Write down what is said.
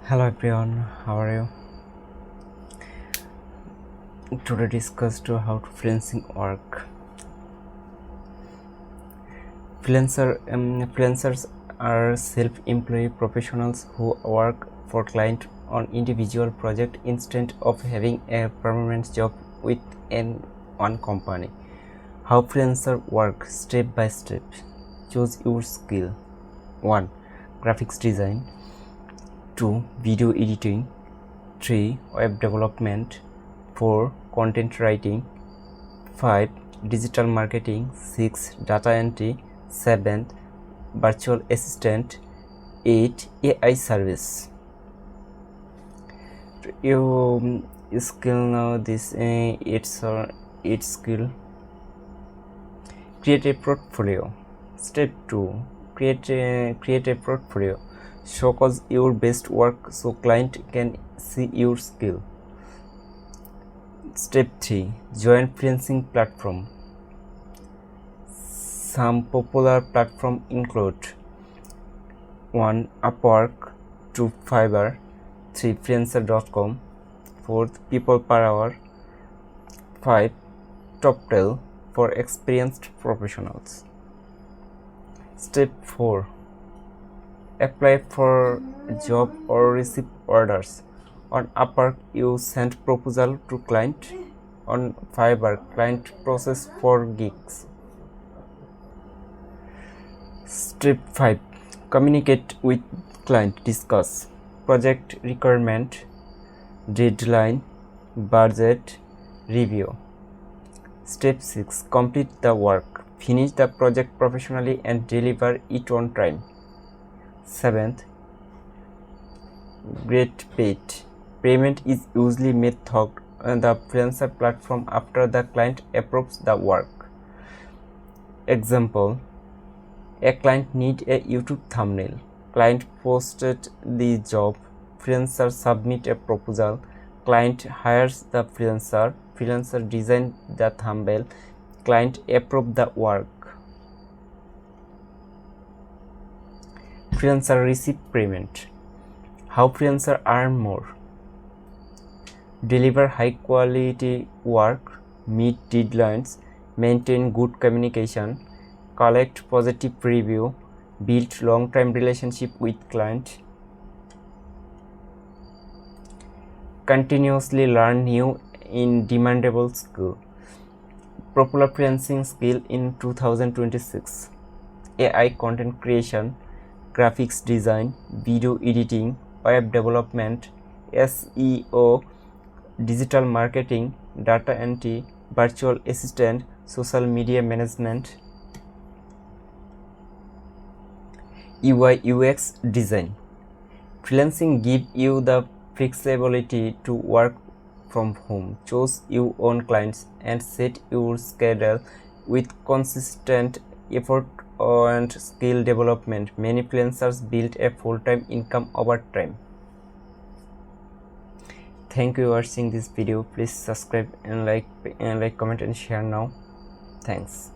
Hello everyone, how are you? Today discussed how to freelancing work. Freelancers are self-employed professionals who work for client on individual project instead of having a permanent job with one company. How freelancer work step by step. Choose your skill. 1. Graphics design. 2. Video editing. 3. Web development. 4. Content writing. 5. Digital marketing. 6. Data entry. 7. Virtual assistant. 8. AI service. You skill now this its skill. Create a portfolio. Step 2. Create a portfolio. Showcase your best work so client can see your skill. Step 3. Join freelancing platform. Some popular platforms include 1. Upwork. 2. Fiverr. 3. Freelancer.com. 4. People per hour. 5. Toptal for experienced professionals. Step 4. Apply for a job or receive orders. On Upwork, you send proposal to client. On Fiverr, client process for gigs. Step 5. Communicate with client. Discuss project requirement, deadline, budget, review. Step 6. Complete the work. Finish the project professionally and deliver it on time. 7th. Get paid. Payment is usually made through the freelancer platform after the client approves the work. Example: a client needs a YouTube thumbnail. Client posted the job. Freelancer submit a proposal. Client hires the freelancer. Freelancer design the thumbnail. Client approve the work. Freelancer receive payment. How freelancer earn more? Deliver high quality work, meet deadlines, maintain good communication, collect positive review, build long-term relationship with client, continuously learn new in demandable skill. Popular freelancing skill in 2026: AI content creation, graphics design, video editing, web development, SEO, digital marketing, data entry, virtual assistant, social media management, UI UX design. Freelancing gives you the flexibility to work from home, choose your own clients, and set your schedule with consistent effort and skill development. Many freelancers build a full-time income over time. Thank you for watching this video. Please subscribe and like, comment and share now. Thanks.